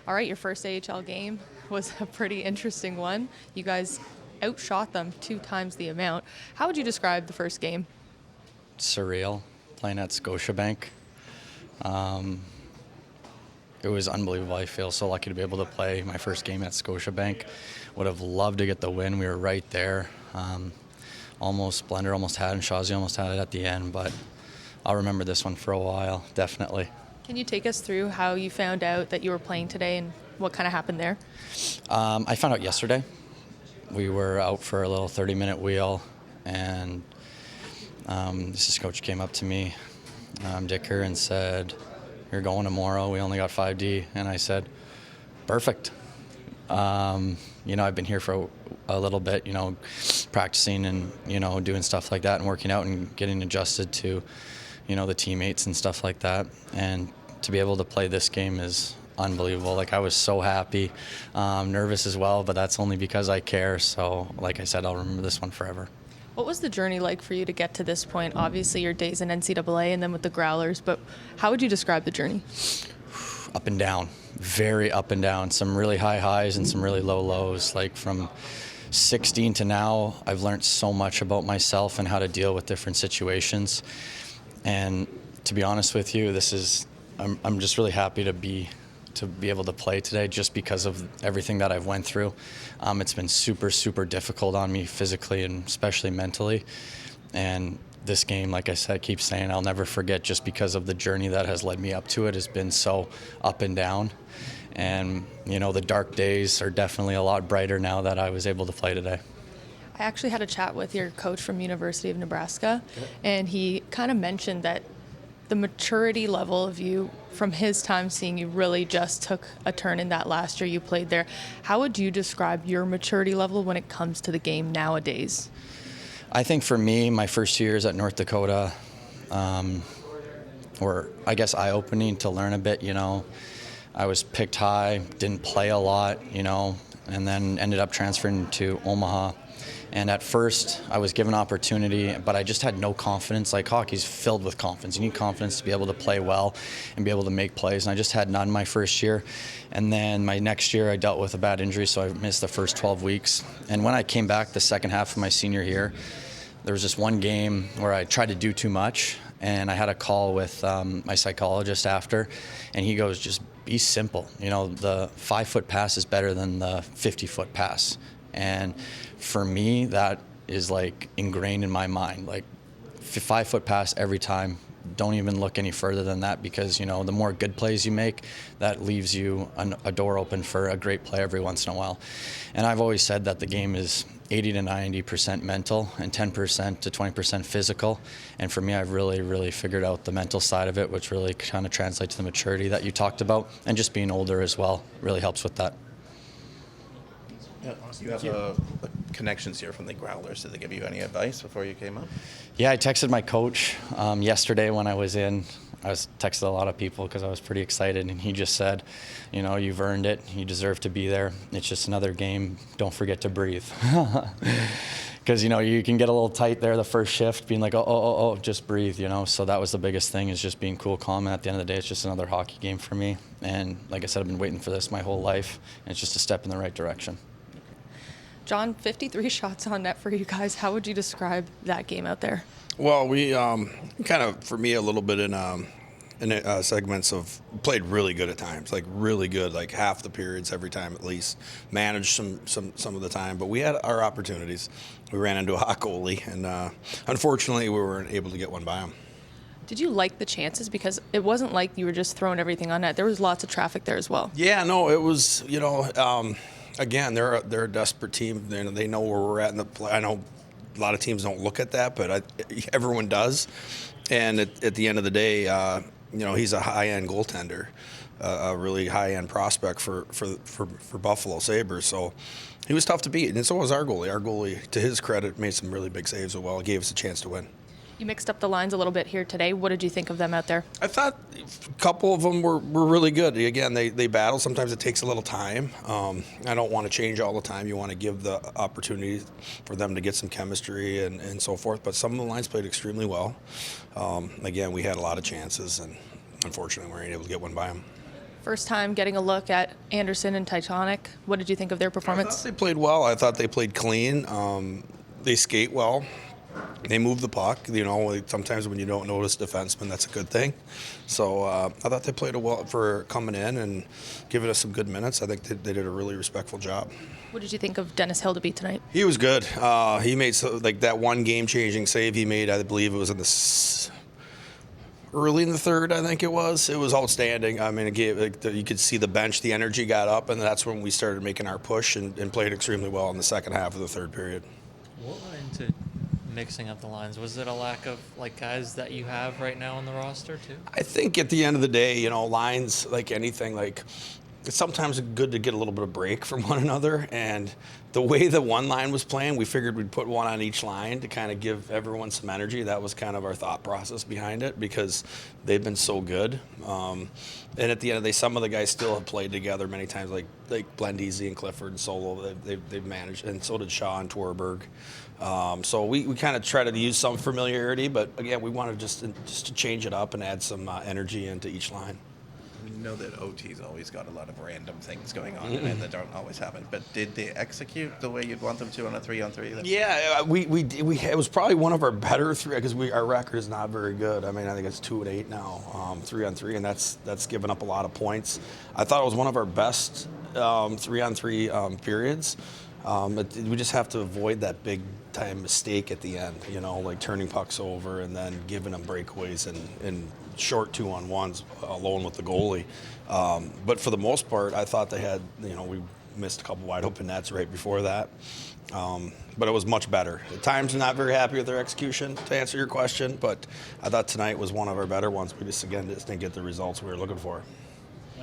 All right, your first AHL game was a pretty interesting one. You guys outshot them 2 times the amount. How would you describe the first game? Surreal, playing at Scotiabank. It was unbelievable. I feel so lucky to be able to play my first game at Scotiabank. Would have loved to get the win. We were right there. Blender almost had it, and Shazi almost had it at the end, but I'll remember this one for a while, definitely. Can you take us through how you found out that you were playing today and what kind of happened there? I found out yesterday. We were out for a little 30-minute wheel, and this coach came up to me, Dicker, and said, "You're going tomorrow. We only got 5D." And I said, "Perfect." I've been here for a little bit, practicing and, doing stuff like that and working out and getting adjusted to, the teammates and stuff like that. And to be able to play this game is unbelievable. Like, I was so happy, nervous as well, but that's only because I care. So, like I said, I'll remember this one forever. What was the journey like for you to get to this point? Obviously, your days in NCAA and then with the Growlers, but how would you describe the journey? Up and down, very up and down. Some really high highs and some really low lows. Like, from 16 to now, I've learned so much about myself and how to deal with different situations. And to be honest with you, I'm just really happy to be able to play today just because of everything that I've went through. It's been super, super difficult on me physically and especially mentally. And this game, like I said, I keep saying I'll never forget, just because of the journey that has led me up to it has been so up and down. And, the dark days are definitely a lot brighter now that I was able to play today. I actually had a chat with your coach from University of Nebraska, and he kind of mentioned that the maturity level of you from his time seeing you really just took a turn in that last year you played there. How would you describe your maturity level when it comes to the game nowadays? I think for me, my first 2 years at North Dakota were, I guess, eye-opening to learn a bit. I was picked high, didn't play a lot, and then ended up transferring to Omaha. And at first, I was given opportunity, but I just had no confidence. Like, hockey's filled with confidence. You need confidence to be able to play well and be able to make plays. And I just had none my first year. And then my next year, I dealt with a bad injury, so I missed the first 12 weeks. And when I came back the second half of my senior year, there was just one game where I tried to do too much. And I had a call with my psychologist after, and he goes, "Just be simple. The 5-foot pass is better than the 50-foot pass." And for me, that is like ingrained in my mind. Like, 5-foot pass every time. Don't even look any further than that, because the more good plays you make, that leaves you a door open for a great play every once in a while. And I've always said that the game is 80 to 90% mental and 10% to 20% physical. And for me, I've really, really figured out the mental side of it, which really kind of translates to the maturity that you talked about, and just being older as well really helps with that. Yeah, you have connections here from the Growlers. Did they give you any advice before you came up? Yeah, I texted my coach yesterday when I was in. I was texted a lot of people because I was pretty excited, and he just said, "You've earned it. You deserve to be there. It's just another game. Don't forget to breathe." Because, you can get a little tight there the first shift, being like, oh, just breathe, So that was the biggest thing, is just being cool, calm. And at the end of the day, it's just another hockey game for me. And like I said, I've been waiting for this my whole life, and it's just a step in the right direction. John, 53 shots on net for you guys. How would you describe that game out there? Well, we kind of, for me, a little bit in segments of played really good at times, like really good, like half the periods every time at least. Managed some of the time, but we had our opportunities. We ran into a hot goalie, and unfortunately, we weren't able to get one by him. Did you like the chances? Because it wasn't like you were just throwing everything on net. There was lots of traffic there as well. Yeah, no, it was, again, they're a desperate team. They know where we're at in the play. I know a lot of teams don't look at that, but everyone does. And at the end of the day, he's a high-end goaltender, a really high-end prospect for Buffalo Sabres. So he was tough to beat, and so was our goalie. Our goalie, to his credit, made some really big saves as well. Gave us a chance to win. You mixed up the lines a little bit here today. What did you think of them out there? I thought a couple of them were really good. Again, they battle. Sometimes it takes a little time. I don't want to change all the time. You want to give the opportunity for them to get some chemistry and so forth. But some of the lines played extremely well. Again, we had a lot of chances, and unfortunately, we weren't able to get one by them. First time getting a look at Anderson and Tychonick. What did you think of their I thought performance? they played well. I thought they played clean. They skate well. They move the puck. You know, like sometimes when you don't notice defensemen, that's a good thing. So I thought they played well for coming in and giving us some good minutes. I think they did a really respectful job. What did you think of Dennis Hildeby tonight? He was good. He made that one game-changing save he made. I believe it was in the early in the third. I think it was. It was outstanding. I mean, it gave, you could see the bench, the energy got up, and that's when we started making our push and played extremely well in the second half of the third period. What went into mixing up the lines? Was it a lack of guys that you have right now on the roster too? I think at the end of the day, you know, lines like anything, it's sometimes good to get a little bit of break from one another. And the way the one line was playing, we figured we'd put one on each line to kind of give everyone some energy. That was kind of our thought process behind it because they've been so good. And at the end of the day, some of the guys still have played together many times, like Blendeasy and Clifford and Solo. They've managed, and so did Shaw and Torberg. So we kind of try to use some familiarity, but again, we wanted just to change it up and add some energy into each line. We know that OT's always got a lot of random things going on in it that don't always happen. But did they execute the way you'd want them to on a 3-on-3? Yeah, it was probably one of our better three because our record is not very good. I mean, I think it's 2-8 now, 3-on-3, and that's given up a lot of points. I thought it was one of our best 3-on-3 periods. We just have to avoid that big time mistake at the end, you know, like turning pucks over and then giving them breakaways and short 2-on-1s alone with the goalie. But for the most part, I thought they had, you know, we missed a couple wide open nets right before that. But it was much better. At times, I'm not very happy with their execution, to answer your question, but I thought tonight was one of our better ones. We just didn't get the results we were looking for.